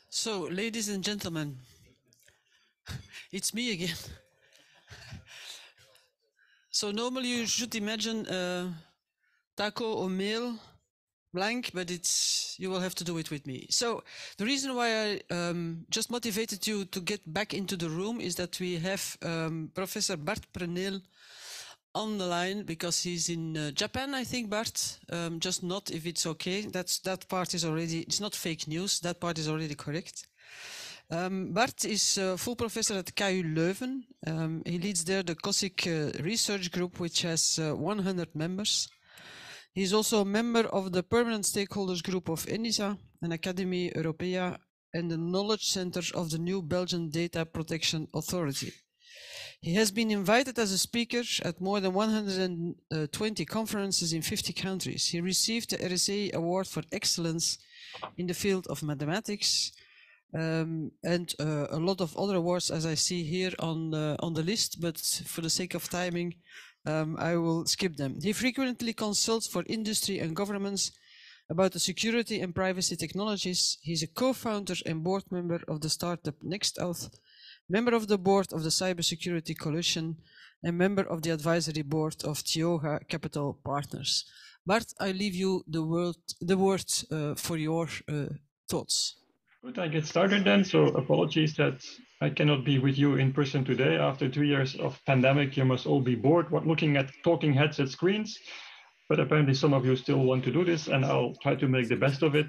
So, ladies and gentlemen, it's me again. So normally you should imagine taco or meal blank, but you will have to do it with me. So the reason why I just motivated you to get back into the room is that we have Professor Bart Preneel on the line because he's in Japan, I think, Bart. Just not if it's okay. That part is already, it's not fake news. That part is already correct. Bart is a full professor at KU Leuven. He leads there the COSIC research group, which has 100 members. He's also a member of the permanent stakeholders group of ENISA, an Academy Europea, and the knowledge center of the new Belgian Data Protection Authority. He has been invited as a speaker at more than 120 conferences in 50 countries. He received the RSA Award for Excellence in the field of mathematics, and a lot of other awards, as I see here on the list, but for the sake of timing, I will skip them. He frequently consults for industry and governments about the security and privacy technologies. He's a co-founder and board member of the startup NextOut, member of the board of the Cybersecurity Coalition, and member of the advisory board of Tioga Capital Partners. Bart, I leave you the word for your thoughts. Good, I get started then. So apologies that I cannot be with you in person today. After 2 years of pandemic, you must all be bored looking at talking heads at screens. But apparently some of you still want to do this, and I'll try to make the best of it.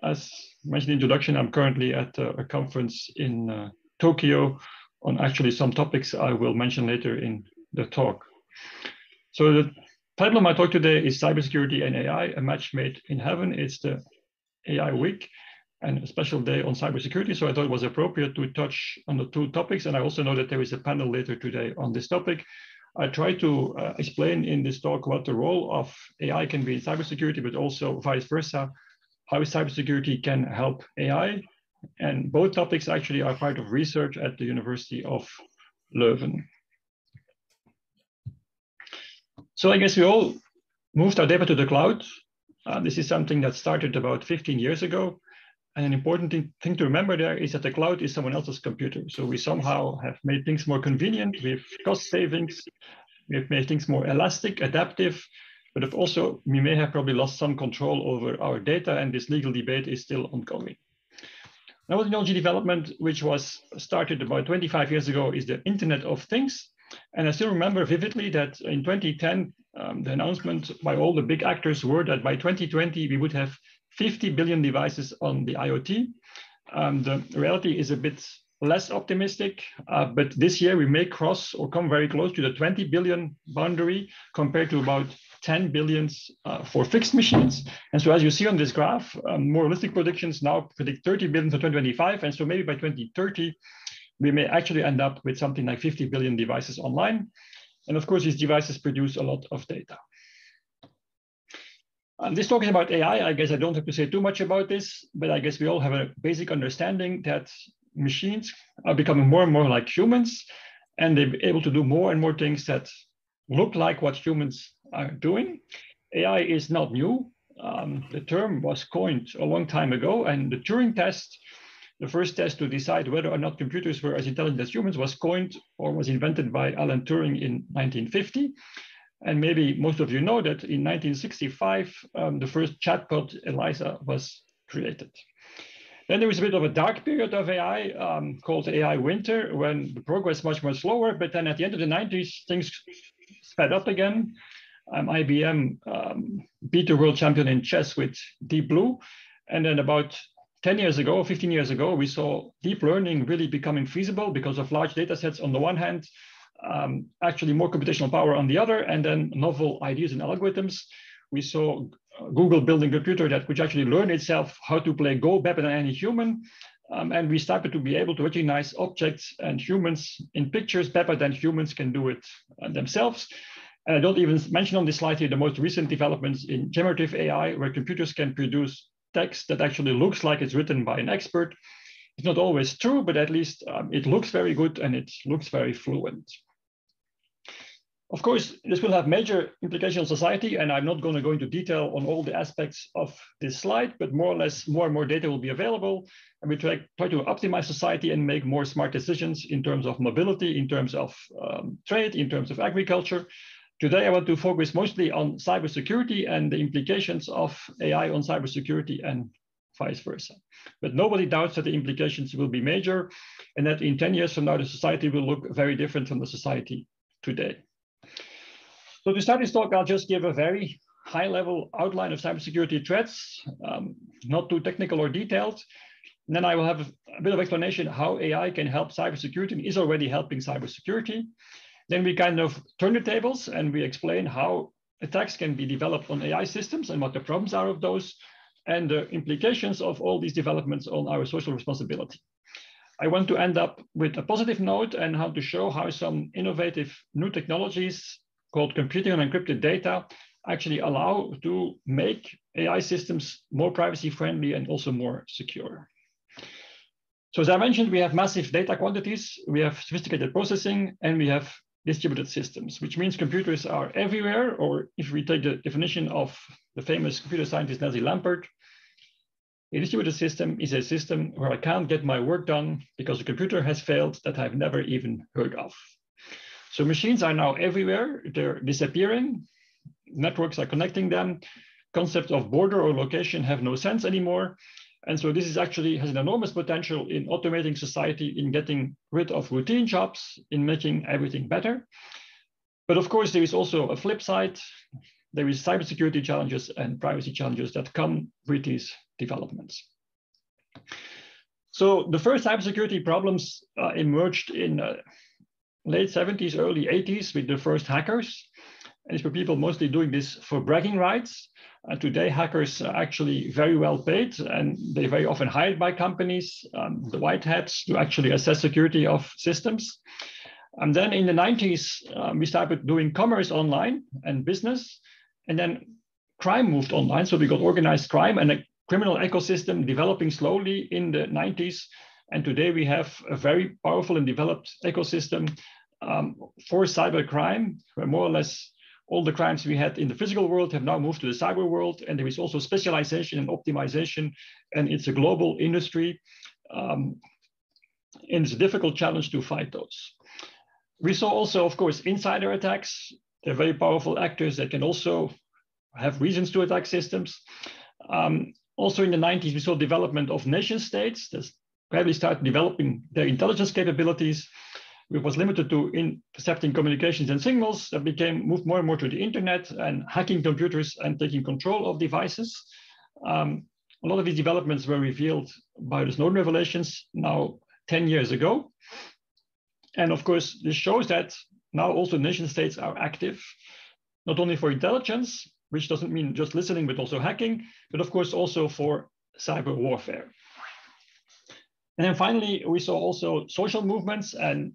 As mentioned in the introduction, I'm currently at a conference in Tokyo on actually some topics I will mention later in the talk. So the title of my talk today is Cybersecurity and AI, a match made in heaven. It's the AI week and a special day on cybersecurity. So I thought it was appropriate to touch on the two topics. And I also know that there is a panel later today on this topic. I try to explain in this talk what the role of AI can be in cybersecurity, but also vice versa, how cybersecurity can help AI. And both topics actually are part of research at the University of Leuven. So I guess we all moved our data to the cloud. This is something that started about 15 years ago. And an important thing to remember there is that the cloud is someone else's computer. So we somehow have made things more convenient with cost savings. We've made things more elastic, adaptive, but also we may have probably lost some control over our data, and this legal debate is still ongoing. Now, technology development, which was started about 25 years ago, is the Internet of Things. And I still remember vividly that in 2010, the announcement by all the big actors were that by 2020, we would have 50 billion devices on the IoT. The reality is a bit less optimistic, but this year we may cross or come very close to the 20 billion boundary compared to about 10 billions for fixed machines. And so as you see on this graph, more realistic predictions now predict 30 billion for 2025. And so maybe by 2030, we may actually end up with something like 50 billion devices online. And of course, these devices produce a lot of data. This talk is about AI. I guess I don't have to say too much about this, but I guess we all have a basic understanding that machines are becoming more and more like humans, and they're able to do more and more things that look like what humans are doing. AI is not new. The term was coined a long time ago, and the Turing test, the first test to decide whether or not computers were as intelligent as humans, was coined or was invented by Alan Turing in 1950. And maybe most of you know that in 1965, the first chatbot, Eliza, was created. Then there was a bit of a dark period of AI called AI winter, when the progress was much slower. But then at the end of the 90s, things sped up again. IBM beat the world champion in chess with Deep Blue. And then about 10 years ago, 15 years ago, we saw deep learning really becoming feasible because of large data sets on the one hand, actually more computational power on the other, and then novel ideas and algorithms. We saw Google building a computer that could actually learn itself how to play Go better than any human. And we started to be able to recognize objects and humans in pictures better than humans can do it themselves. And I don't even mention on this slide here the most recent developments in generative AI, where computers can produce text that actually looks like it's written by an expert. It's not always true, but at least it looks very good and it looks very fluent. Of course, this will have major implications on society, and I'm not going to go into detail on all the aspects of this slide, but more or less more and more data will be available, and we try to optimize society and make more smart decisions in terms of mobility, in terms of trade, in terms of agriculture. Today, I want to focus mostly on cybersecurity and the implications of AI on cybersecurity and vice versa. But nobody doubts that the implications will be major, and that in 10 years from now, the society will look very different from the society today. So to start this talk, I'll just give a very high-level outline of cybersecurity threats, not too technical or detailed. And then I will have a bit of explanation how AI can help cybersecurity and is already helping cybersecurity. Then we kind of turn the tables and we explain how attacks can be developed on AI systems and what the problems are of those, and the implications of all these developments on our social responsibility. I want to end up with a positive note and how to show how some innovative new technologies called computing on encrypted data actually allow to make AI systems more privacy friendly and also more secure. So as I mentioned, we have massive data quantities, we have sophisticated processing, and we have distributed systems, which means computers are everywhere, or if we take the definition of the famous computer scientist Nancy Lampert, a distributed system is a system where I can't get my work done because the computer has failed that I've never even heard of. So machines are now everywhere, they're disappearing, networks are connecting them, concepts of border or location have no sense anymore. And so this is actually has an enormous potential in automating society, in getting rid of routine jobs, in making everything better. But of course, there is also a flip side. There is cybersecurity challenges and privacy challenges that come with these developments. So the first cybersecurity problems emerged in late 70s, early 80s with the first hackers. And it's for people mostly doing this for bragging rights. Today, hackers are actually very well paid, and they're very often hired by companies, the white hats, to actually assess security of systems. And then in the 90s, we started doing commerce online and business, and then crime moved online. So we got organized crime and a criminal ecosystem developing slowly in the 90s. And today we have a very powerful and developed ecosystem for cybercrime, where more or less all the crimes we had in the physical world have now moved to the cyber world. And there is also specialization and optimization, and it's a global industry. And it's a difficult challenge to fight those. We saw also, of course, insider attacks. They're very powerful actors that can also have reasons to attack systems. Also in the 90s, we saw development of nation states that gradually started developing their intelligence capabilities. It was limited to intercepting communications and signals that moved more and more to the internet and hacking computers and taking control of devices. A lot of these developments were revealed by the Snowden revelations now 10 years ago. And of course, this shows that now also nation states are active, not only for intelligence, which doesn't mean just listening, but also hacking, but of course also for cyber warfare. And then finally, we saw also social movements and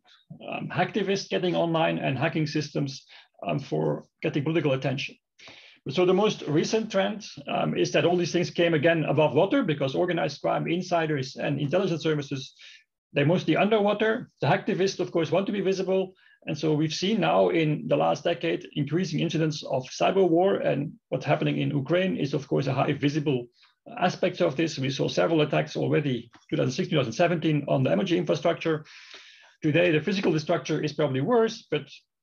hacktivists getting online and hacking systems for getting political attention. So the most recent trend is that all these things came again above water, because organized crime, insiders, and intelligence services, they're mostly underwater. The hacktivists, of course, want to be visible. And so we've seen now in the last decade increasing incidents of cyber war, and what's happening in Ukraine is, of course, a high visible aspects of this. We saw several attacks already 2016, 2017 on the energy infrastructure. Today, the physical structure is probably worse, but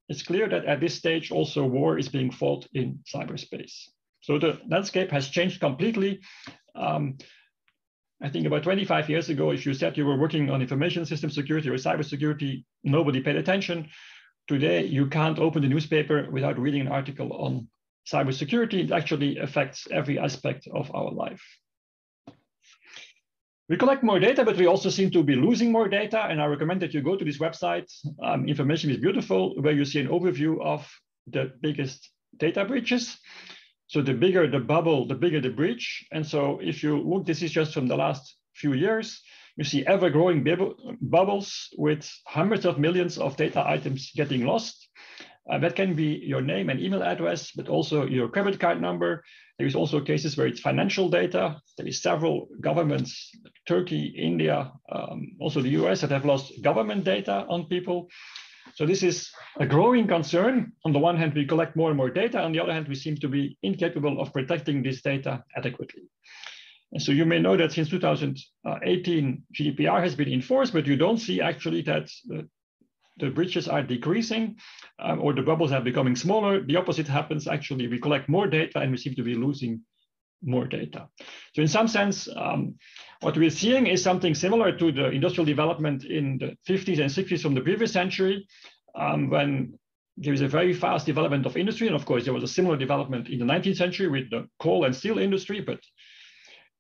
it's clear that at this stage also war is being fought in cyberspace. So the landscape has changed completely. I think about 25 years ago, if you said you were working on information system security or cybersecurity, nobody paid attention. Today, you can't open the newspaper without reading an article on cybersecurity. It actually affects every aspect of our life. We collect more data, but we also seem to be losing more data. And I recommend that you go to this website. Information is Beautiful, where you see an overview of the biggest data breaches. So the bigger the bubble, the bigger the breach. And so if you look, this is just from the last few years, you see ever-growing bubbles with hundreds of millions of data items getting lost. That can be your name and email address, but also your credit card number. There is also cases where it's financial data. There is several governments, Turkey, India, also the US, that have lost government data on people. So this is a growing concern. On the one hand, we collect more and more data. On the other hand, we seem to be incapable of protecting this data adequately. And so you may know that since 2018, GDPR has been enforced, but you don't see actually that the breaches are decreasing or the bubbles are becoming smaller. The opposite happens. Actually, we collect more data and we seem to be losing more data. So in some sense, what we're seeing is something similar to the industrial development in the 50s and 60s from the previous century, when there is a very fast development of industry. And of course, there was a similar development in the 19th century with the coal and steel industry, but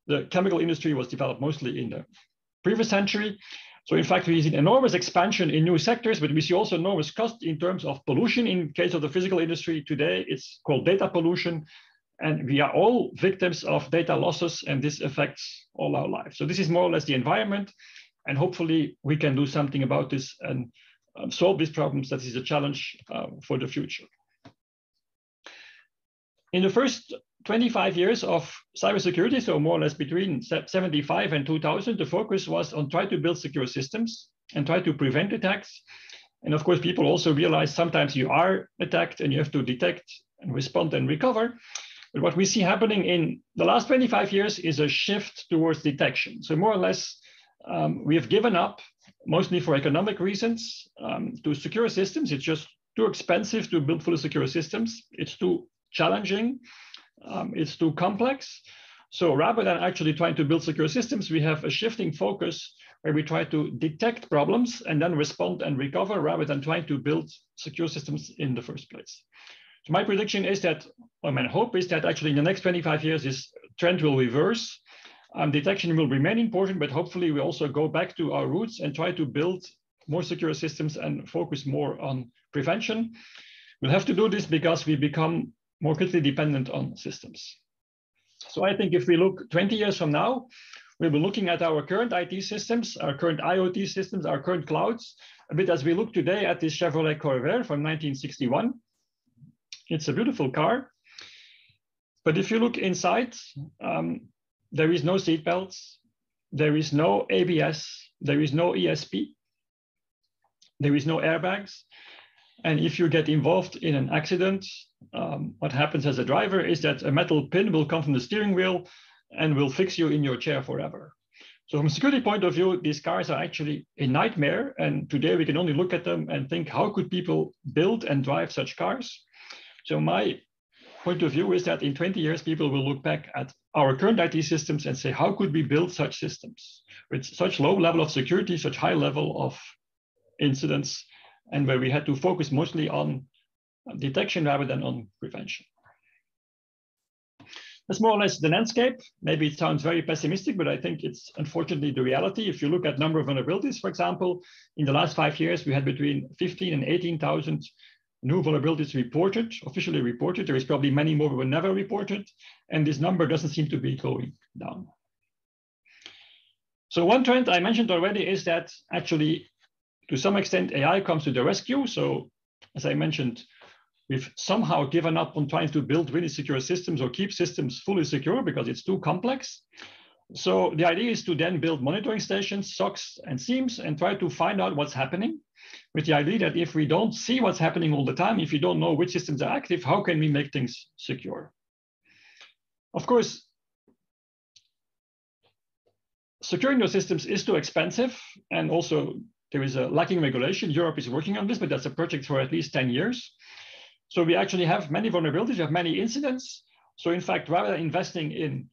the chemical industry was developed mostly in the previous century. So in fact, we see enormous expansion in new sectors, but we see also enormous cost in terms of pollution. In case of the physical industry today, it's called data pollution. And we are all victims of data losses, and this affects all our lives. So this is more or less the environment, and hopefully we can do something about this and solve these problems. That is a challenge for the future. In the first 25 years of cybersecurity, so more or less between 75 and 2000, the focus was on trying to build secure systems and try to prevent attacks. And of course, people also realize sometimes you are attacked and you have to detect and respond and recover. But what we see happening in the last 25 years is a shift towards detection. So more or less, we have given up, mostly for economic reasons, to secure systems. It's just too expensive to build fully secure systems. It's too challenging. It's too complex. So rather than actually trying to build secure systems, we have a shifting focus where we try to detect problems and then respond and recover rather than trying to build secure systems in the first place. So my prediction is that, or my hope is that actually in the next 25 years, this trend will reverse. Detection will remain important, but hopefully we also go back to our roots and try to build more secure systems and focus more on prevention. We'll have to do this because we become more critically dependent on systems. So I think if we look 20 years from now, we'll be looking at our current IT systems, our current IoT systems, our current clouds, a bit as we look today at this Chevrolet Corvair from 1961. It's a beautiful car. But if you look inside, there is no seat belts, there is no ABS, there is no ESP, there is no airbags. And if you get involved in an accident, what happens as a driver is that a metal pin will come from the steering wheel and will fix you in your chair forever. So from a security point of view, these cars are actually a nightmare. And today we can only look at them and think, how could people build and drive such cars? So my point of view is that in 20 years, people will look back at our current IT systems and say, how could we build such systems with such low level of security, such high level of incidents, and where we had to focus mostly on detection rather than on prevention. That's more or less the landscape. Maybe it sounds very pessimistic, but I think it's unfortunately the reality. If you look at number of vulnerabilities, for example, in the last 5 years, we had between 15 and 18,000 new vulnerabilities reported, officially reported. There is probably many more that were never reported, and this number doesn't seem to be going down. So one trend I mentioned already is that actually, to some extent, AI comes to the rescue. So as I mentioned, we've somehow given up on trying to build really secure systems or keep systems fully secure because it's too complex. So the idea is to then build monitoring stations, SOCs, and SIEMs, and try to find out what's happening, with the idea that if we don't see what's happening all the time, if we don't know which systems are active, how can we make things secure? Of course, securing those systems is too expensive, and also there is a lacking regulation. Europe is working on this, but that's a project for at least 10 years. So we actually have many vulnerabilities, we have many incidents. So in fact, rather than investing in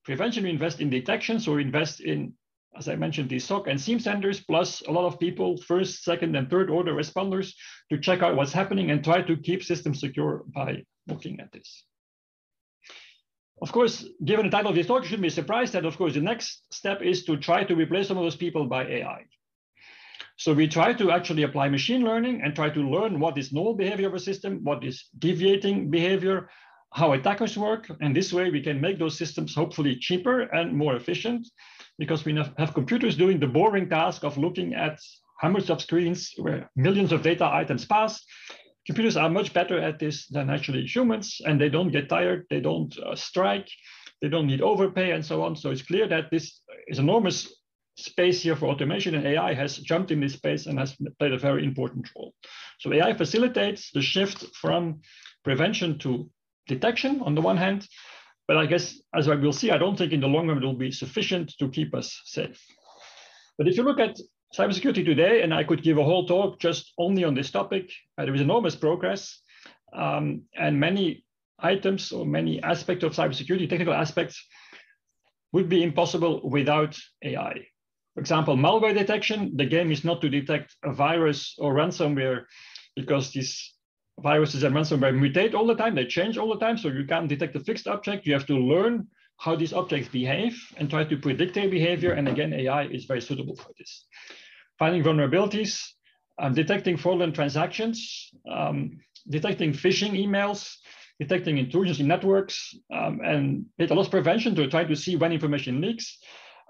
prevention, we invest in detection. So we invest in, as I mentioned, these SOC and SIEM centers, plus a lot of people, first, second, and third order responders to check out what's happening and try to keep systems secure by looking at this. Of course, given the title of this talk, you shouldn't be surprised that, of course, the next step is to try to replace some of those people by AI. So we try to actually apply machine learning and try to learn what is normal behavior of a system, what is deviating behavior, how attackers work. And this way we can make those systems hopefully cheaper and more efficient, because we have computers doing the boring task of looking at hundreds of screens where millions of data items pass. Computers are much better at this than actually humans, and they don't get tired, they don't strike, they don't need overpay and so on. So it's clear that this is enormous space here for automation, and AI has jumped in this space and has played a very important role. So AI facilitates the shift from prevention to detection on the one hand, but I guess, as I will see, I don't think in the long run it will be sufficient to keep us safe. But if you look at cybersecurity today, and I could give a whole talk just only on this topic, there is enormous progress, and many items or many aspects of cybersecurity, technical aspects, would be impossible without AI. For example, malware detection. The game is not to detect a virus or ransomware, because these viruses and ransomware mutate all the time, they change all the time, so you can't detect a fixed object. You have to learn how these objects behave and try to predict their behavior, and again, AI is very suitable for this. Finding vulnerabilities, detecting fraudulent transactions, detecting phishing emails, detecting intrusions in networks, and data loss prevention to try to see when information leaks.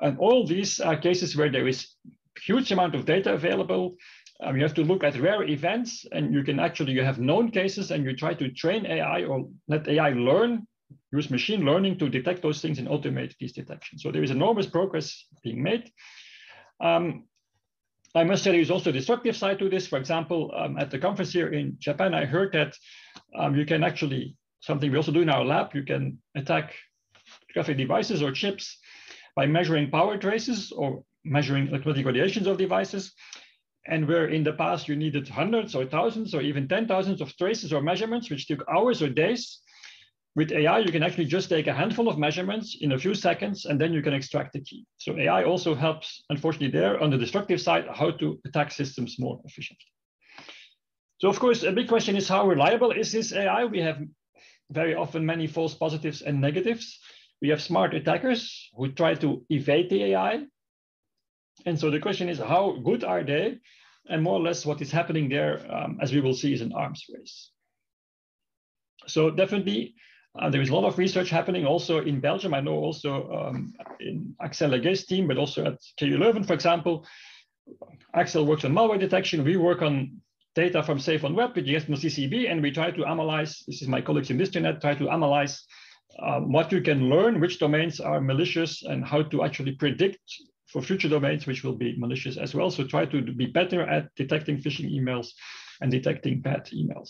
And all these are cases where there is a huge amount of data available. You have to look at rare events, and you have known cases, and you try to train AI or let AI learn, use machine learning to detect those things and automate these detections. So there is enormous progress being made. I must say there is also a destructive side to this. For example, at the conference here in Japan, I heard that you can actually, something we also do in our lab, you can attack graphic devices or chips by measuring power traces or measuring electromagnetic radiations of devices. And where in the past you needed hundreds or thousands or even 10,000s of traces or measurements, which took hours or days, with AI, you can actually just take a handful of measurements in a few seconds, and then you can extract the key. So AI also helps, unfortunately, there on the destructive side, how to attack systems more efficiently. So of course, a big question is, how reliable is this AI? We have very often many false positives and negatives. We have smart attackers who try to evade the AI. And so the question is, how good are they? And more or less what is happening there, as we will see, is an arms race. So definitely, there is a lot of research happening also in Belgium. I know also in Axel Leguet's team, but also at KU Leuven, for example. Axel works on malware detection. We work on data from Safe on Web with CCB, and we try to analyze, this is my colleagues in DistriNet, try to analyze what you can learn, which domains are malicious, and how to actually predict for future domains which will be malicious as well. So try to be better at detecting phishing emails and detecting bad emails.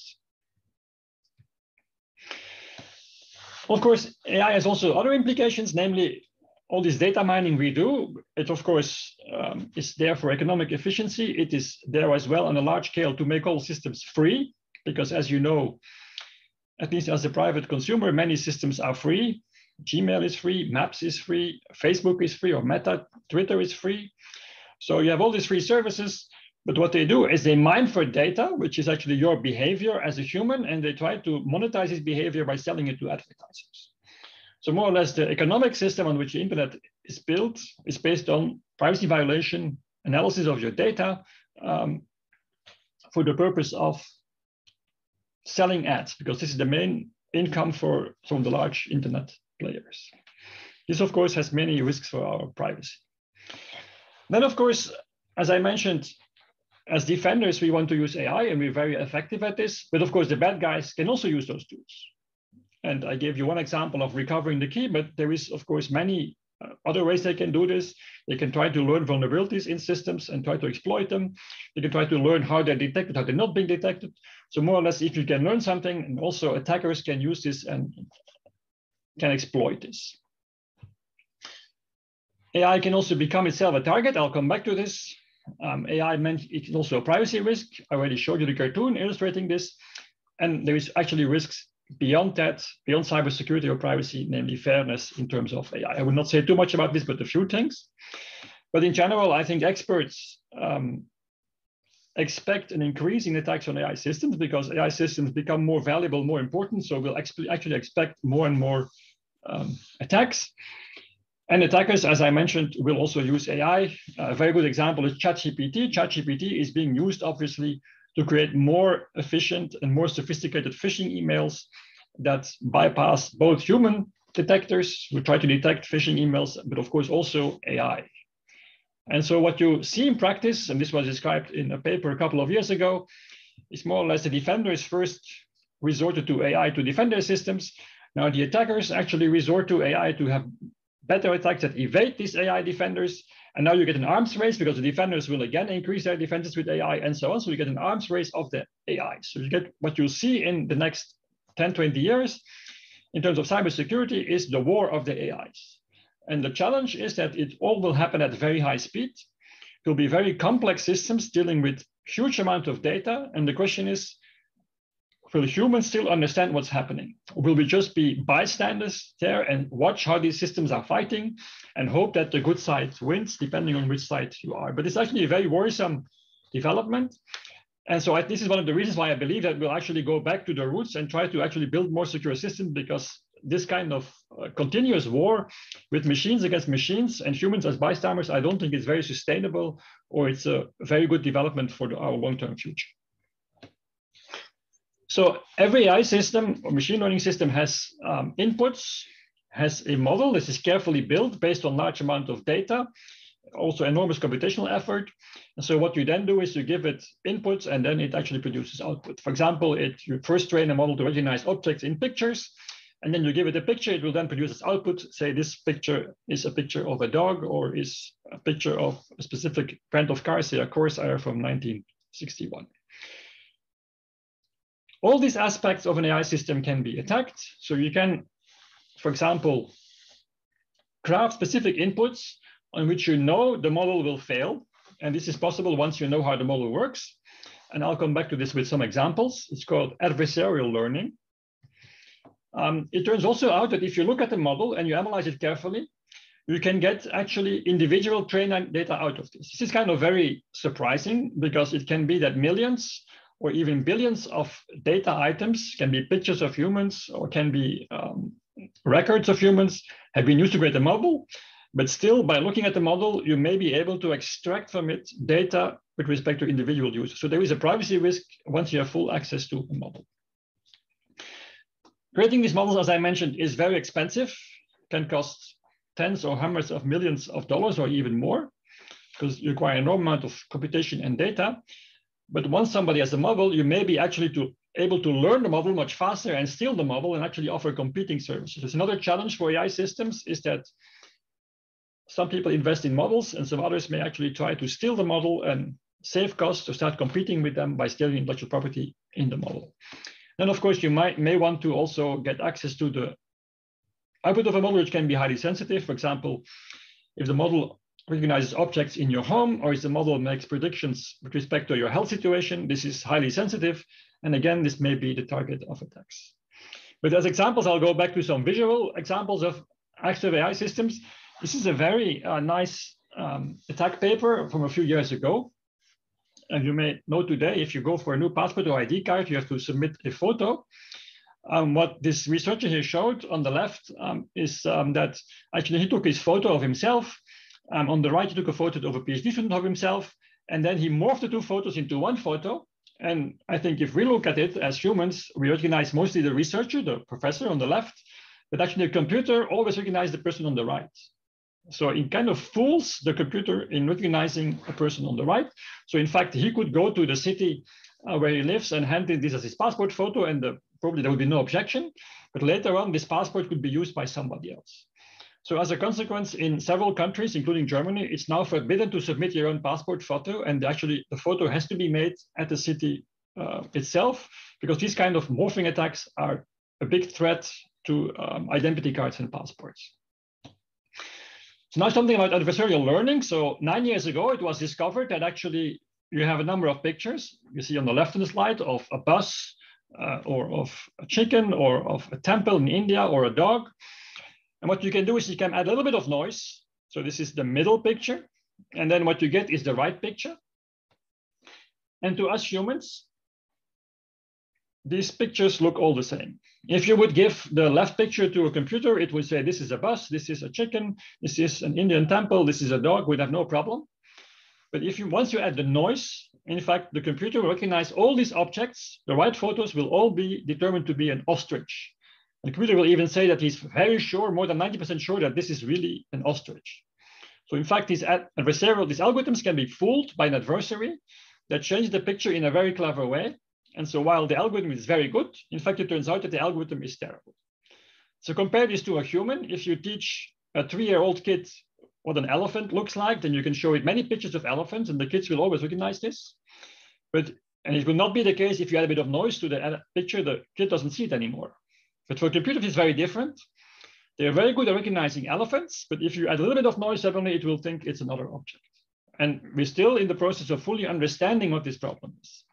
Of course, AI has also other implications, namely all this data mining we do. It, of course, is there for economic efficiency. It is there as well on a large scale to make all systems free, because as you know, at least as a private consumer, many systems are free. Gmail is free, Maps is free, Facebook is free, or Meta, Twitter is free. So you have all these free services, but what they do is they mine for data, which is actually your behavior as a human, and they try to monetize this behavior by selling it to advertisers. So more or less the economic system on which the internet is built is based on privacy violation, analysis of your data for the purpose of selling ads, because this is the main income for some of the large internet players. This, of course, has many risks for our privacy. Then, of course, as I mentioned, as defenders, we want to use AI, and we're very effective at this. But of course, the bad guys can also use those tools. And I gave you one example of recovering the key, but there is, of course, many other ways they can do this. They can try to learn vulnerabilities in systems and try to exploit them. They can try to learn how they're detected, how they're not being detected. So more or less, if you can learn something, and also attackers can use this and can exploit this. AI can also become itself a target. I'll come back to this. AI is also a privacy risk. I already showed you the cartoon illustrating this. And there is actually risks beyond that, beyond cybersecurity or privacy, namely fairness in terms of AI. I will not say too much about this, but a few things. But in general, I think experts expect an increase in attacks on AI systems because AI systems become more valuable, more important. So we'll actually expect more and more attacks. And attackers, as I mentioned, will also use AI. A very good example is ChatGPT. ChatGPT is being used, obviously, to create more efficient and more sophisticated phishing emails that bypass both human detectors who try to detect phishing emails, but of course also AI. And so what you see in practice, and this was described in a paper a couple of years ago, is more or less the defenders first resorted to AI to defend their systems. Now the attackers actually resort to AI to have better attacks that evade these AI defenders. And now you get an arms race because the defenders will again increase their defenses with AI and so on. So you get an arms race of the AI. So you get what you'll see in the next 10, 20 years in terms of cybersecurity is the war of the AIs. And the challenge is that it all will happen at very high speed. It will be very complex systems dealing with huge amount of data. And the question is, will humans still understand what's happening? Or will we just be bystanders there and watch how these systems are fighting and hope that the good side wins, depending on which side you are? But it's actually a very worrisome development. And so this is one of the reasons why I believe that we'll actually go back to the roots and try to actually build more secure systems, because this kind of continuous war with machines against machines and humans as bystanders, I don't think it's very sustainable, or it's a very good development for our long-term future. So every AI system or machine learning system has inputs, has a model. This is carefully built based on large amount of data, also enormous computational effort. And so what you then do is you give it inputs and then it actually produces output. For example, you first train a model to recognize objects in pictures, and then you give it a picture, it will then produce its output. Say this picture is a picture of a dog, or is a picture of a specific brand of car, say a Corsair from 1961. All these aspects of an AI system can be attacked. So you can, for example, craft specific inputs on which you know the model will fail. And this is possible once you know how the model works. And I'll come back to this with some examples. It's called adversarial learning. It turns also out that if you look at the model and you analyze it carefully, you can get actually individual training data out of this. This is kind of very surprising, because it can be that millions or even billions of data items, can be pictures of humans or can be records of humans, have been used to create a model. But still, by looking at the model, you may be able to extract from it data with respect to individual users. So there is a privacy risk once you have full access to a model. Creating these models, as I mentioned, is very expensive, can cost tens or hundreds of millions of dollars or even more, because you require an enormous amount of computation and data. But once somebody has a model, you may be actually able to learn the model much faster and steal the model and actually offer competing services. There's another challenge for AI systems is that some people invest in models and some others may actually try to steal the model and save costs to start competing with them by stealing intellectual property in the model. Then, of course, you may want to also get access to the output of a model, which can be highly sensitive. For example, if the model recognizes objects in your home, or if the model makes predictions with respect to your health situation, this is highly sensitive. And again, this may be the target of attacks. But as examples, I'll go back to some visual examples of active AI systems. This is a very nice attack paper from a few years ago. And you may know today, if you go for a new passport or ID card, you have to submit a photo. What this researcher here showed on the left is that actually he took his photo of himself. On the right, he took a photo of a PhD student of himself, and then he morphed the two photos into one photo. And I think if we look at it as humans, we recognize mostly the researcher, the professor on the left, but actually the computer always recognizes the person on the right. So it kind of fools the computer in recognizing a person on the right. So in fact, he could go to the city where he lives and hand in this as his passport photo, and probably there would be no objection. But later on, this passport could be used by somebody else. So as a consequence, in several countries, including Germany, it's now forbidden to submit your own passport photo. And actually, the photo has to be made at the city itself, because these kind of morphing attacks are a big threat to identity cards and passports. So now something about adversarial learning. So 9 years ago, it was discovered that actually you have a number of pictures. You see on the left of the slide of a bus or of a chicken or of a temple in India or a dog. And what you can do is you can add a little bit of noise. So this is the middle picture. And then what you get is the right picture. And to us humans, these pictures look all the same. If you would give the left picture to a computer, it would say, this is a bus, this is a chicken, this is an Indian temple, this is a dog, we'd have no problem. But once you add the noise, in fact, the computer will recognize all these objects. The right photos will all be determined to be an ostrich. The computer will even say that he's very sure, more than 90% sure, that this is really an ostrich. So in fact, these algorithms can be fooled by an adversary that changes the picture in a very clever way. And so while the algorithm is very good, in fact, it turns out that the algorithm is terrible. So compare this to a human. If you teach a 3-year-old kid what an elephant looks like, then you can show it many pictures of elephants, and the kids will always recognize this. And it will not be the case if you add a bit of noise to the picture, the kid doesn't see it anymore. But for computers, it's very different. They're very good at recognizing elephants, but if you add a little bit of noise, suddenly it will think it's another object. And we're still in the process of fully understanding what this problem is.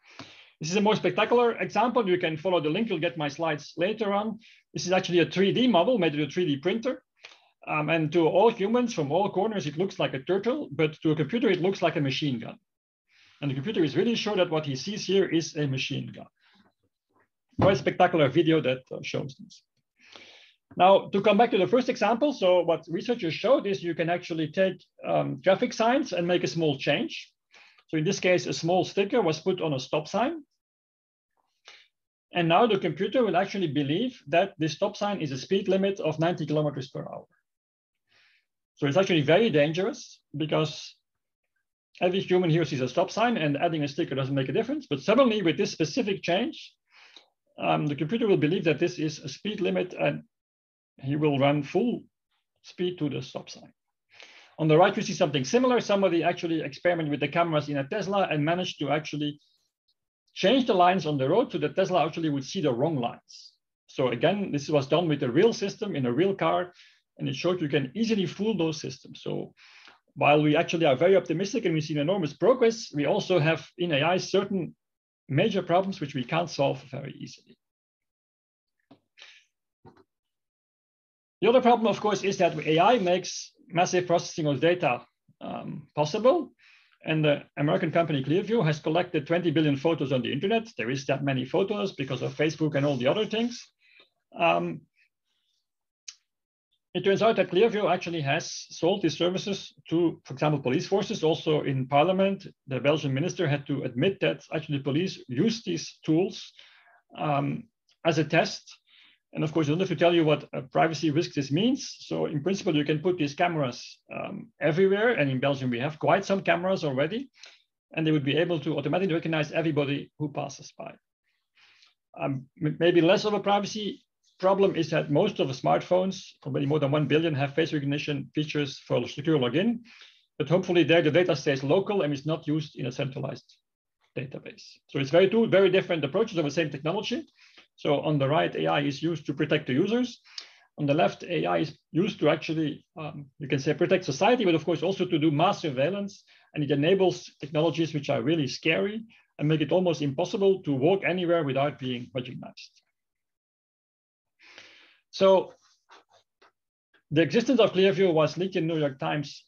This is a more spectacular example. You can follow the link. You'll get my slides later on. This is actually a 3D model made with a 3D printer. And to all humans from all corners, it looks like a turtle, but to a computer, it looks like a machine gun. And the computer is really sure that what he sees here is a machine gun. Quite spectacular video that shows this. Now, to come back to the first example, so what researchers showed is you can actually take traffic signs and make a small change. So in this case, a small sticker was put on a stop sign. And now the computer will actually believe that this stop sign is a speed limit of 90 kilometers per hour. So it's actually very dangerous because every human here sees a stop sign and adding a sticker doesn't make a difference. But suddenly with this specific change, the computer will believe that this is a speed limit and he will run full speed to the stop sign. On the right, you see something similar. Somebody actually experimented with the cameras in a Tesla and managed to actually change the lines on the road so that Tesla actually would see the wrong lines. So again, this was done with a real system in a real car, and it showed you can easily fool those systems. So while we actually are very optimistic and we see enormous progress, we also have in AI certain major problems which we can't solve very easily. The other problem, of course, is that AI makes massive processing of data possible. And the American company Clearview has collected 20 billion photos on the internet. There is that many photos because of Facebook and all the other things. It turns out that Clearview actually has sold these services to, for example, police forces. Also in Parliament, the Belgian minister had to admit that actually the police use these tools as a test. And of course, I don't have to tell you what a privacy risk this means. So in principle, you can put these cameras everywhere. And in Belgium, we have quite some cameras already. And they would be able to automatically recognize everybody who passes by. Maybe less of a privacy problem is that most of the smartphones, already more than 1 billion, have face recognition features for secure login. But hopefully there the data stays local and is not used in a centralized database. So it's two very different approaches of the same technology. So on the right, AI is used to protect the users. On the left, AI is used to actually, you can say, protect society, but of course also to do mass surveillance. And it enables technologies which are really scary and make it almost impossible to walk anywhere without being recognized. So the existence of Clearview was leaked in New York Times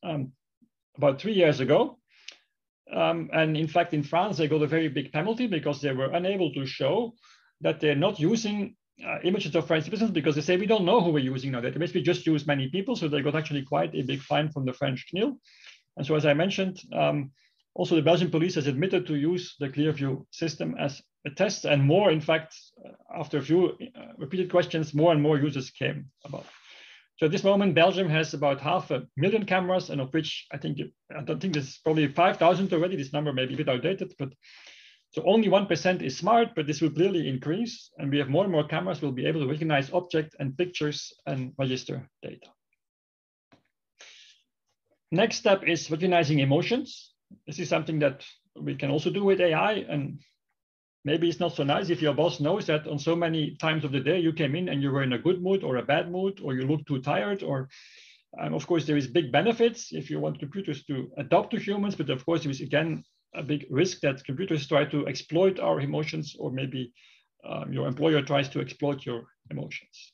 about 3 years ago. And in fact, in France, they got a very big penalty because they were unable to show that they're not using images of French citizens because they say, we don't know who we're using now. Database, we just use many people. So they got actually quite a big fine from the French CNIL. And so as I mentioned, also the Belgian police has admitted to use the Clearview system as a test, and more, in fact, after a few repeated questions, more and more users came about. So at this moment, Belgium has about 500,000 cameras, and of which I don't think there's probably 5,000 already. This number may be a bit outdated, but so only 1% is smart, but this will clearly increase. And we have more and more cameras will be able to recognize objects and pictures and register data. Next step is recognizing emotions. This is something that we can also do with AI. And maybe it's not so nice if your boss knows that on so many times of the day you came in and you were in a good mood or a bad mood, or you look too tired, or of course there is big benefits if you want computers to adapt to humans, but of course there is again a big risk that computers try to exploit our emotions, or maybe your employer tries to exploit your emotions.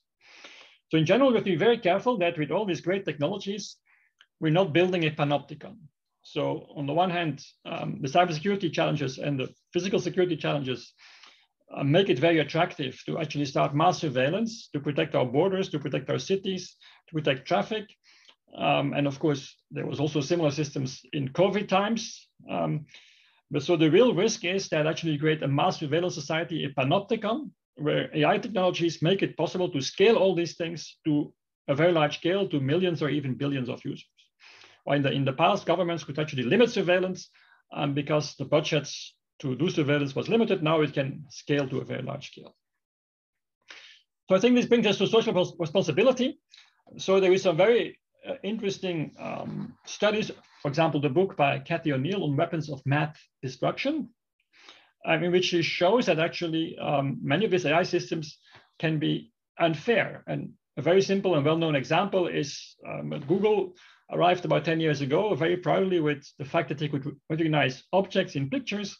So in general, we have to be very careful that with all these great technologies, we're not building a panopticon. So on the one hand, the cybersecurity challenges and the physical security challenges make it very attractive to actually start mass surveillance, to protect our borders, to protect our cities, to protect traffic. And of course, there was also similar systems in COVID times. But so the real risk is that actually create a mass surveillance society, a panopticon, where AI technologies make it possible to scale all these things to a very large scale, to millions or even billions of users. While in the past, governments could actually limit surveillance because the budgets to do surveillance was limited. Now it can scale to a very large scale. So I think this brings us to social responsibility. So there is some very interesting studies. For example, the book by Cathy O'Neill on weapons of math destruction, in which she shows that actually many of these AI systems can be unfair. And a very simple and well-known example is Google arrived about 10 years ago very proudly with the fact that they could recognize objects in pictures.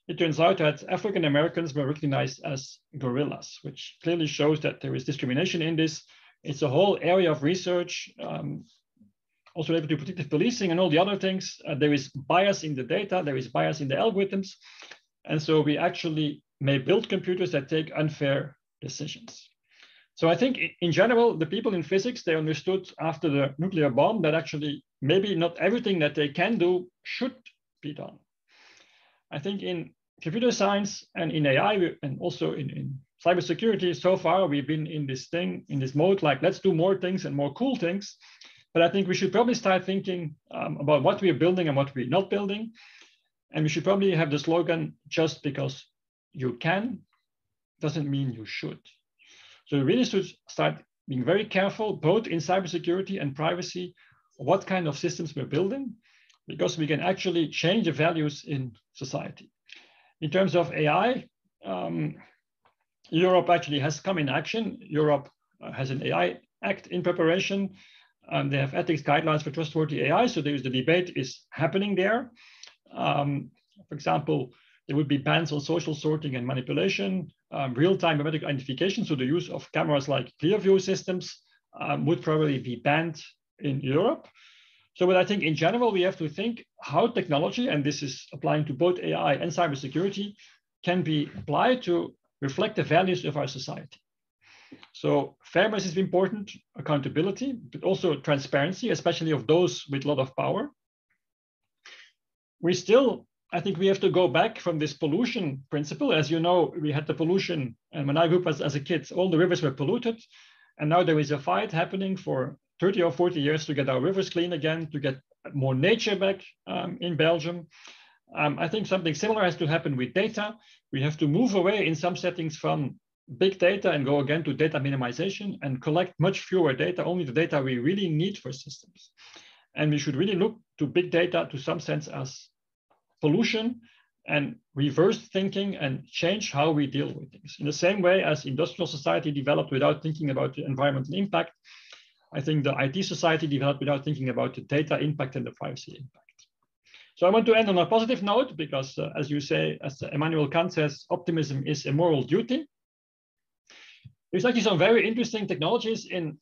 It turns out that African Americans were recognized as gorillas, which clearly shows that there is discrimination in this. It's a whole area of research, also related to predictive policing and all the other things. There is bias in the data, there is bias in the algorithms. And so we actually may build computers that take unfair decisions. So I think in general, the people in physics, they understood after the nuclear bomb that actually maybe not everything that they can do should be done. I think in computer science and in AI and also in cybersecurity, so far we've been in this mode, like let's do more things and more cool things. But I think we should probably start thinking about what we are building and what we're not building. And we should probably have the slogan, just because you can doesn't mean you should. So we really should start being very careful, both in cybersecurity and privacy, what kind of systems we're building, because we can actually change the values in society. In terms of AI, Europe actually has come in action. Europe has an AI Act in preparation. They have ethics guidelines for trustworthy AI. So the debate is happening there. For example, there would be bans on social sorting and manipulation, real-time biometric identification. So the use of cameras like Clearview systems would probably be banned in Europe. So but I think in general, we have to think how technology, and this is applying to both AI and cybersecurity, can be applied to reflect the values of our society. So fairness is important, accountability, but also transparency, especially of those with a lot of power. I think we have to go back from this pollution principle. As you know, we had the pollution, and when I grew up as a kid, all the rivers were polluted. And now there is a fight happening for 30 or 40 years to get our rivers clean again, to get more nature back in Belgium. I think something similar has to happen with data. We have to move away in some settings from big data and go again to data minimization and collect much fewer data, only the data we really need for systems. And we should really look to big data to some sense as pollution and reverse thinking and change how we deal with things. In the same way as industrial society developed without thinking about the environmental impact, I think the IT society developed without thinking about the data impact and the privacy impact. So I want to end on a positive note because as you say, as Immanuel Kant says, optimism is a moral duty. There's actually some very interesting technologies in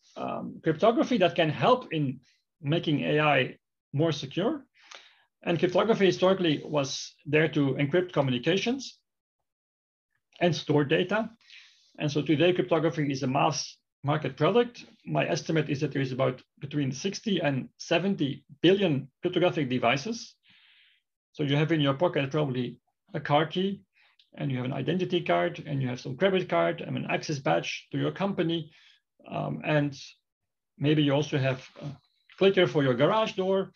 cryptography that can help in making AI more secure. And cryptography historically was there to encrypt communications and store data. And so today, cryptography is a mass market product. My estimate is that there is about between 60 and 70 billion cryptographic devices. So you have in your pocket probably a car key, and you have an identity card, and you have some credit card, and an access badge to your company. And maybe you also have a clicker for your garage door.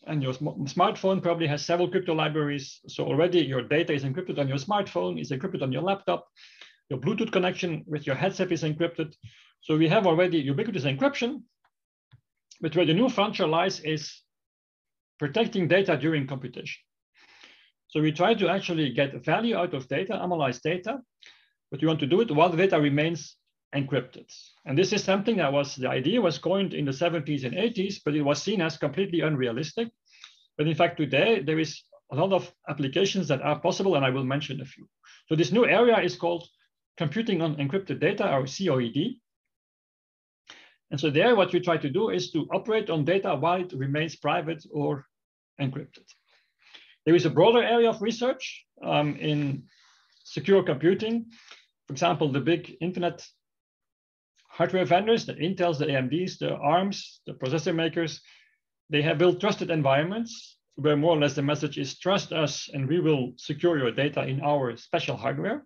And your smartphone probably has several crypto libraries. So already your data is encrypted on your smartphone, is encrypted on your laptop. Your Bluetooth connection with your headset is encrypted. So we have already ubiquitous encryption. But where the new frontier lies is protecting data during computation. So we try to actually get value out of data, analyze data, but we want to do it while the data remains encrypted. And this is something that the idea was coined in the 70s and 80s, but it was seen as completely unrealistic. But in fact, today, there is a lot of applications that are possible, and I will mention a few. So this new area is called computing on encrypted data, or COED. And so there, what we try to do is to operate on data while it remains private or encrypted. There is a broader area of research in secure computing. For example, the big internet hardware vendors, the Intels, the AMDs, the ARMs, the processor makers, they have built trusted environments where more or less the message is trust us and we will secure your data in our special hardware.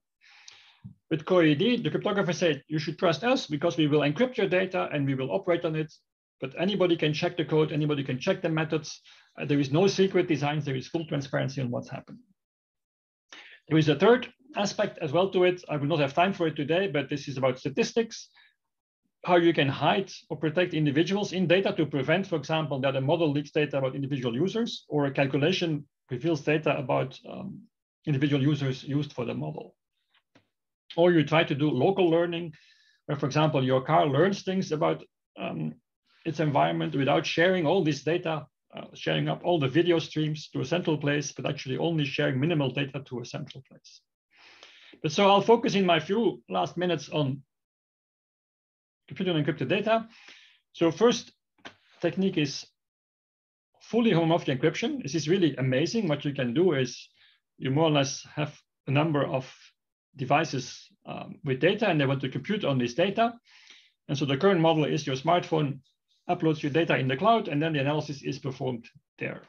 With COED, the cryptographer said, you should trust us because we will encrypt your data and we will operate on it, but anybody can check the code, anybody can check the methods. There is no secret designs, there is full transparency on what's happening. There is a third aspect as well to it. I will not have time for it today, but this is about statistics. how you can hide or protect individuals in data to prevent, for example, that a model leaks data about individual users or a calculation reveals data about individual users used for the model. Or you try to do local learning, where, for example, your car learns things about its environment without sharing all this data, sharing up all the video streams to a central place, but actually only sharing minimal data to a central place. But so I'll focus in my few last minutes on computed and encrypted data. So first technique is fully homomorphic encryption. This is really amazing. What you can do is you more or less have a number of devices with data, and they want to compute on this data. And so the current model is your smartphone uploads your data in the cloud, and then the analysis is performed there.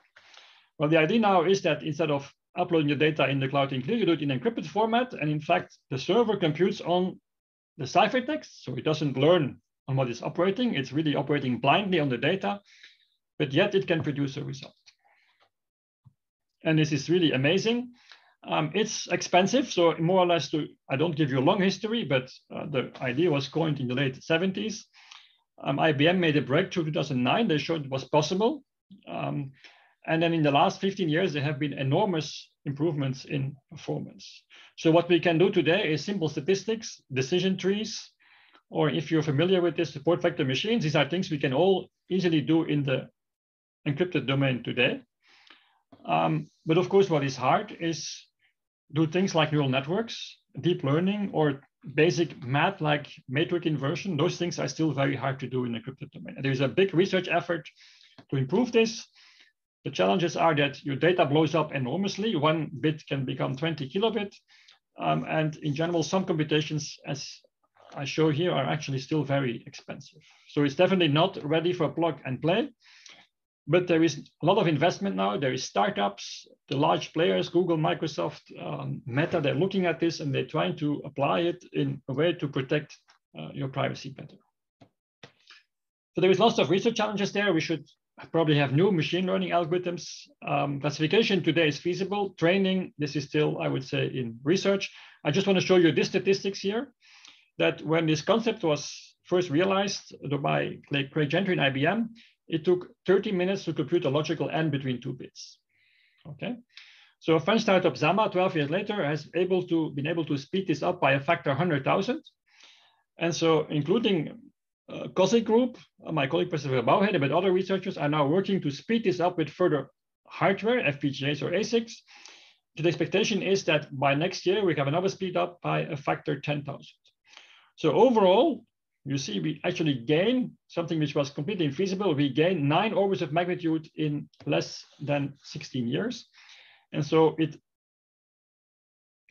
Well, the idea now is that instead of uploading your data in the cloud in clear, you do it in encrypted format. And in fact, the server computes on the ciphertext. So it doesn't learn on what is operating. It's really operating blindly on the data, but yet it can produce a result. And this is really amazing. It's expensive. So more or less, I don't give you a long history, but the idea was coined in the late 70s. IBM made a breakthrough in 2009. They showed it was possible. And then in the last 15 years, there have been enormous improvements in performance. So what we can do today is simple statistics, decision trees, or if you're familiar with this, support vector machines. These are things we can all easily do in the encrypted domain today. But of course, what is hard is do things like neural networks, deep learning, or basic math like matrix inversion. Those things are still very hard to do in the encrypted domain. And there is a big research effort to improve this. The challenges are that your data blows up enormously. 1 bit can become 20 kilobit. And in general, some computations, as I show here, are actually still very expensive. So it's definitely not ready for plug and play. But there is a lot of investment now. There is startups, the large players, Google, Microsoft, Meta, they're looking at this and they're trying to apply it in a way to protect your privacy better. So there is lots of research challenges there. We should probably have new machine learning algorithms. Classification today is feasible. Training, this is still, I would say, in research. I just want to show you this statistics here, that when this concept was first realized by Craig Gentry in IBM, it took 30 minutes to compute a logical AND between 2 bits. Okay, so a French startup Zama 12 years later has been able to speed this up by a factor 100,000. And so including COSIC group, my colleague Professor Bauhede, but other researchers are now working to speed this up with further hardware, FPGAs or ASICs. The expectation is that by next year, we have another speed up by a factor 10,000. So overall, you see, we actually gain something which was completely infeasible. We gain 9 orders of magnitude in less than 16 years. And so it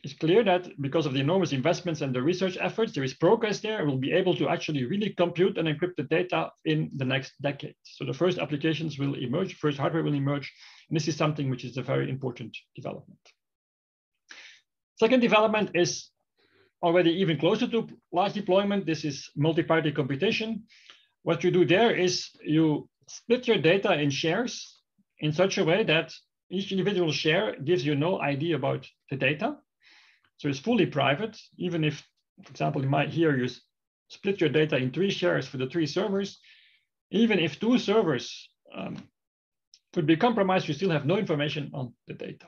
is clear that because of the enormous investments and the research efforts, there is progress there. We'll be able to actually really compute and encrypt the data in the next decade. So the first applications will emerge, first hardware will emerge. And this is something which is a very important development. Second development is already even closer to large deployment. This is multi-party computation. What you do there is you split your data in shares in such a way that each individual share gives you no idea about the data. So it's fully private, even if, for example, here you split your data in 3 shares for the 3 servers. Even if 2 servers could be compromised, you still have no information on the data.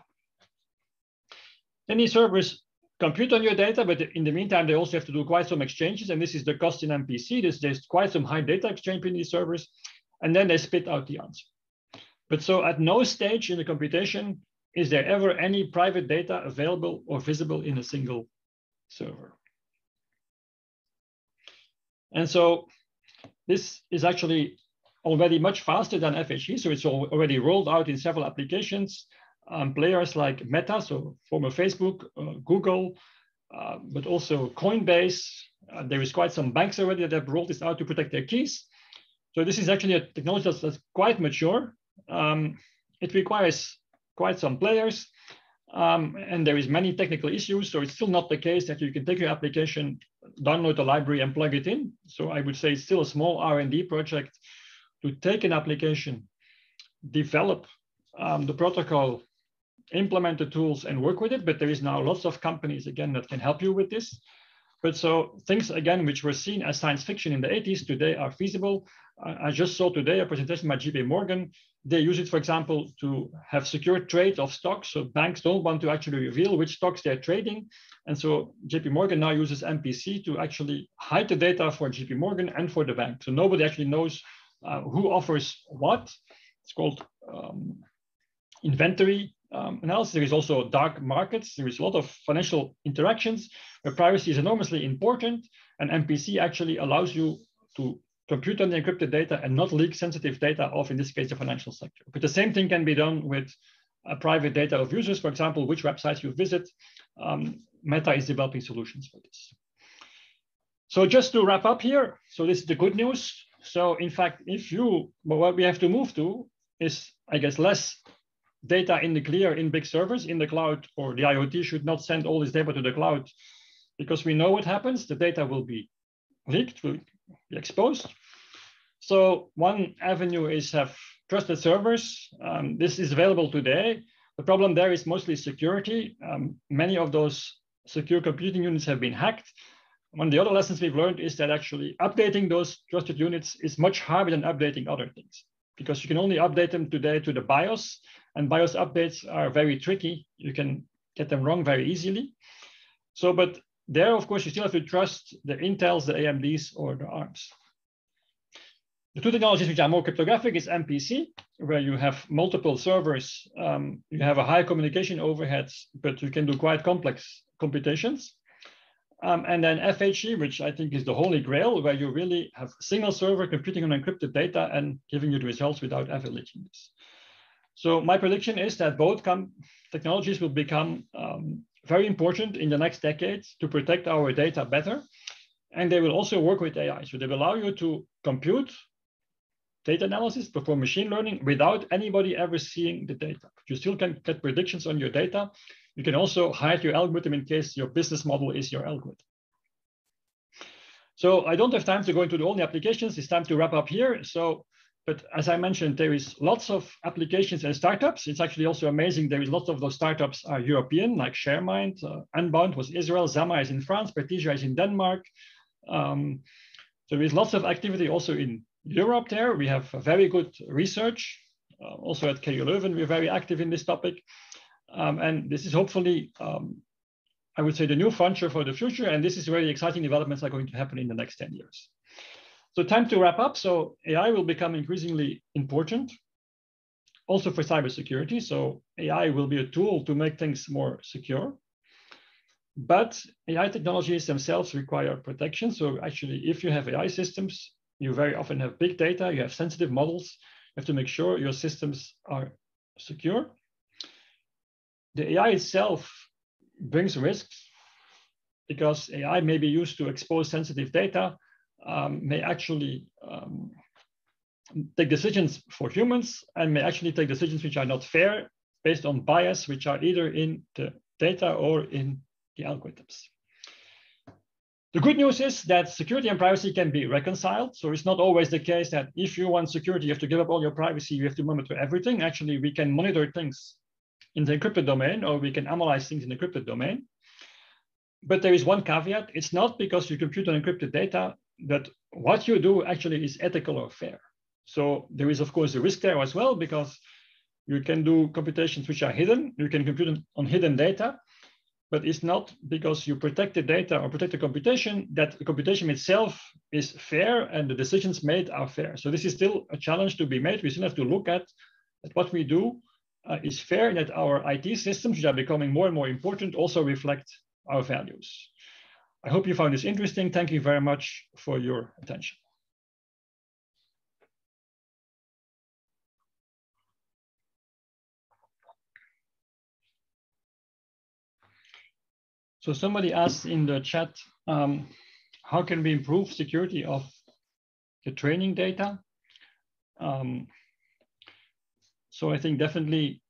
Any servers compute on your data, but in the meantime, they also have to do quite some exchanges. And this is the cost in MPC. There's quite some high data exchange between these servers. And then they spit out the answer. But so at no stage in the computation is there ever any private data available or visible in a single server. And so this is actually already much faster than FHE. So it's already rolled out in several applications. Players like Meta, so former Facebook, Google, but also Coinbase. There is quite some banks already that have rolled this out to protect their keys. So this is actually a technology that's quite mature. It requires quite some players, and there is many technical issues. So it's still not the case that you can take your application, download the library and plug it in. So I would say it's still a small R&D project to take an application, develop the protocol, implement the tools and work with it. But there is now lots of companies, again, that can help you with this. But so things, again, which were seen as science fiction in the 80s, today are feasible. I just saw today a presentation by JP Morgan. They use it, for example, to have secure trade of stocks. So banks don't want to actually reveal which stocks they're trading. And so JP Morgan now uses MPC to actually hide the data for JP Morgan and for the bank. So nobody actually knows who offers what. It's called inventory analysis. There is also dark markets. There is a lot of financial interactions where privacy is enormously important. And MPC actually allows you to compute on the encrypted data and not leak sensitive data of, in this case, the financial sector. But the same thing can be done with private data of users, for example, which websites you visit. Meta is developing solutions for this. So just to wrap up here, so this is the good news. So in fact, what we have to move to is, I guess, less data in the clear in big servers in the cloud, or the IoT should not send all this data to the cloud, because we know what happens. The data will be leaked, will be exposed. So one avenue is have trusted servers. This is available today. The problem there is mostly security. Many of those secure computing units have been hacked. One of the other lessons we've learned is that actually updating those trusted units is much harder than updating other things, because you can only update them today to the BIOS, and BIOS updates are very tricky. You can get them wrong very easily. So, but there, of course, you still have to trust the Intels, the AMDs, or the ARMs. The two technologies which are more cryptographic is MPC, where you have multiple servers. You have a high communication overheads, but you can do quite complex computations. And then FHE, which I think is the holy grail, where you really have a single server computing on encrypted data and giving you the results without ever leaking this. So my prediction is that both technologies will become very important in the next decades to protect our data better. And they will also work with AI. So they will allow you to compute data analysis, perform machine learning without anybody ever seeing the data. You still can get predictions on your data. You can also hide your algorithm in case your business model is your algorithm. So I don't have time to go into all the applications. It's time to wrap up here. So, but as I mentioned, there is lots of applications and startups. It's actually also amazing. There is lots of those startups are European, like ShareMind. Unbound was Israel. Zama is in France. Pertisia is in Denmark. So there is lots of activity also in Europe there. We have very good research. Also at KU Leuven, we're very active in this topic. And this is hopefully, I would say, the new frontier for the future. And this is where the exciting developments are going to happen in the next 10 years. So time to wrap up. So AI will become increasingly important, also for cybersecurity. So AI will be a tool to make things more secure. But AI technologies themselves require protection. So actually, if you have AI systems, you very often have big data, you have sensitive models. You have to make sure your systems are secure. The AI itself brings risks because AI may be used to expose sensitive data, may actually take decisions for humans, and may actually take decisions which are not fair based on bias, which are either in the data or in the algorithms. The good news is that security and privacy can be reconciled. So it's not always the case that if you want security, you have to give up all your privacy, you have to monitor everything. Actually, we can monitor things in the encrypted domain, or we can analyze things in the encrypted domain. But there is one caveat. It's not because you compute on encrypted data that what you do actually is ethical or fair. So there is, of course, a risk there as well, because you can do computations which are hidden. You can compute on hidden data. But it's not because you protect the data or protect the computation that the computation itself is fair and the decisions made are fair. So this is still a challenge to be made. We still have to look at what we do is fair, and that our IT systems, which are becoming more and more important, also reflect our values. I hope you found this interesting. Thank you very much for your attention. So somebody asked in the chat, how can we improve security of the training data? So I think definitely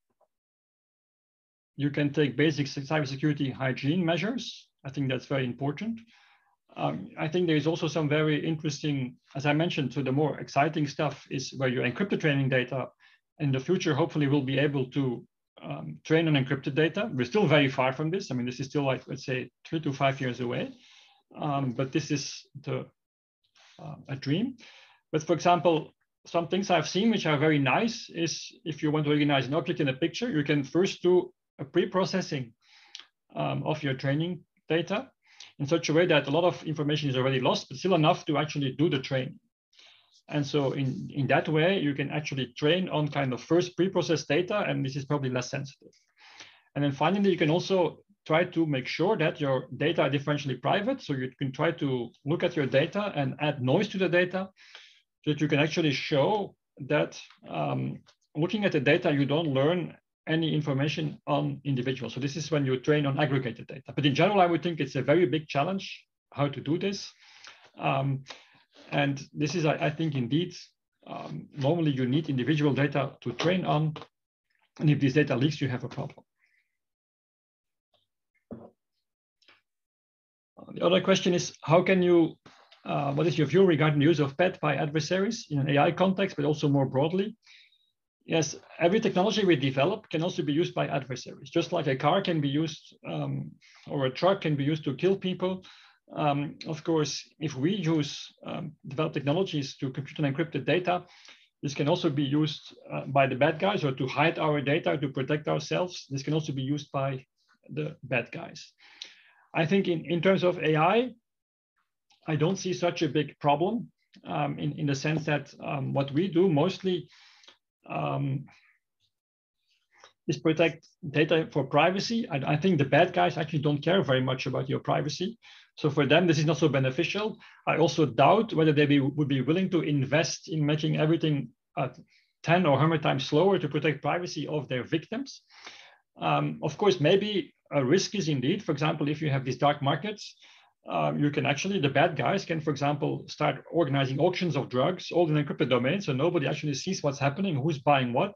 you can take basic cybersecurity hygiene measures. I think that's very important. I think there is also some very interesting, as I mentioned, so the more exciting stuff is where you encrypt the training data. In the future, hopefully we'll be able to train on encrypted data. We're still very far from this. I mean, this is still like, let's say, 3 to 5 years away. but this is a dream. But for example, some things I've seen which are very nice is if you want to organize an object in a picture, you can first do a pre-processing of your training data in such a way that a lot of information is already lost, but still enough to actually do the training. And so in that way, you can actually train on kind of first pre-processed data, and this is probably less sensitive. And then finally, you can also try to make sure that your data are differentially private. So you can try to look at your data and add noise to the data so that you can actually show that looking at the data, you don't learn any information on individuals. So this is when you train on aggregated data. But in general, I would think it's a very big challenge how to do this. And this is, I think, indeed, normally you need individual data to train on. And if this data leaks, you have a problem. The other question is, how can you, what is your view regarding the use of PET by adversaries in an AI context, but also more broadly? Yes, every technology we develop can also be used by adversaries, just like a car can be used, or a truck can be used to kill people. Of course, if we use develop technologies to compute and encrypted data, this can also be used by the bad guys, or to hide our data, to protect ourselves. This can also be used by the bad guys. I think in terms of AI, I don't see such a big problem in the sense that what we do mostly is protect data for privacy. I think the bad guys actually don't care very much about your privacy. So for them, this is not so beneficial. I also doubt whether they would be willing to invest in making everything 10 or 100 times slower to protect privacy of their victims. Of course, maybe a risk is indeed, for example, if you have these dark markets, you can actually, the bad guys can, for example, start organizing auctions of drugs, all in encrypted domains, so nobody actually sees what's happening, who's buying what.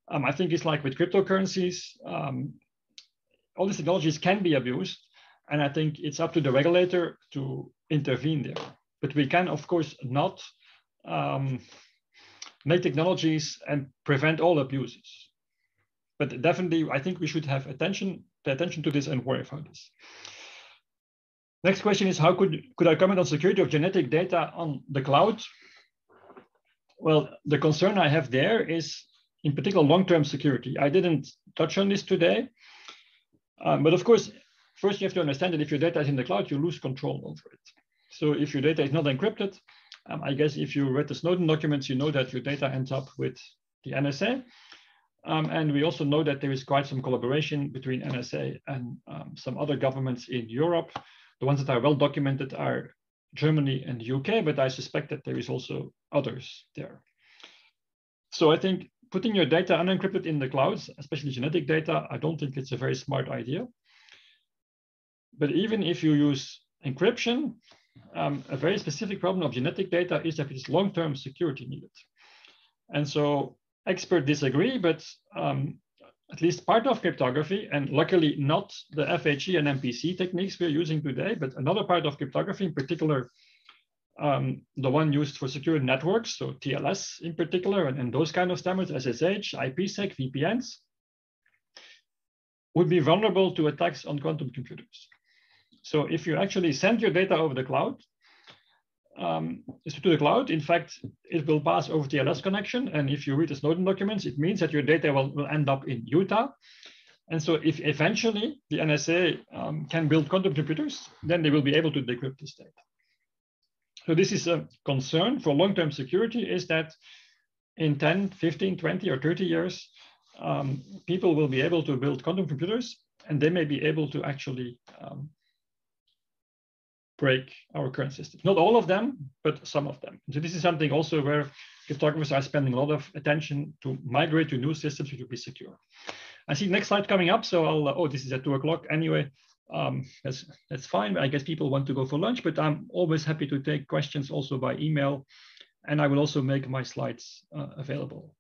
I think it's like with cryptocurrencies, all these technologies can be abused, and I think it's up to the regulator to intervene there. But we can, of course, not make technologies and prevent all abuses. But definitely, I think we should have pay attention to this and worry about this. Next question is, how could I comment on security of genetic data on the cloud? Well, the concern I have there is, in particular, long-term security. I didn't touch on this today, but of course, first you have to understand that if your data is in the cloud, you lose control over it. So if your data is not encrypted, I guess if you read the Snowden documents, you know that your data ends up with the NSA. And we also know that there is quite some collaboration between NSA and some other governments in Europe. The ones that are well documented are Germany and the UK, but I suspect that there is also others there. So I think putting your data unencrypted in the clouds, especially genetic data, I don't think it's a very smart idea. But even if you use encryption, a very specific problem of genetic data is that it's long-term security needed. And so experts disagree, but at least part of cryptography, and luckily not the FHE and MPC techniques we're using today, but another part of cryptography, in particular, the one used for secure networks, so TLS in particular, and those kind of standards, SSH, IPsec, VPNs, would be vulnerable to attacks on quantum computers. So if you actually send your data over the cloud, to the cloud, in fact, it will pass over TLS connection. And if you read the Snowden documents, it means that your data will end up in Utah. And so if eventually the NSA can build quantum computers, then they will be able to decrypt this data. So this is a concern for long-term security, is that in 10, 15, 20, or 30 years, people will be able to build quantum computers, and they may be able to actually break our current systems. Not all of them, but some of them. So this is something also where cryptographers are spending a lot of attention to migrate to new systems which will be secure. I see next slide coming up, so I'll, oh, this is at 2 o'clock anyway. That's fine. I guess people want to go for lunch, but I'm always happy to take questions also by email, and I will also make my slides available.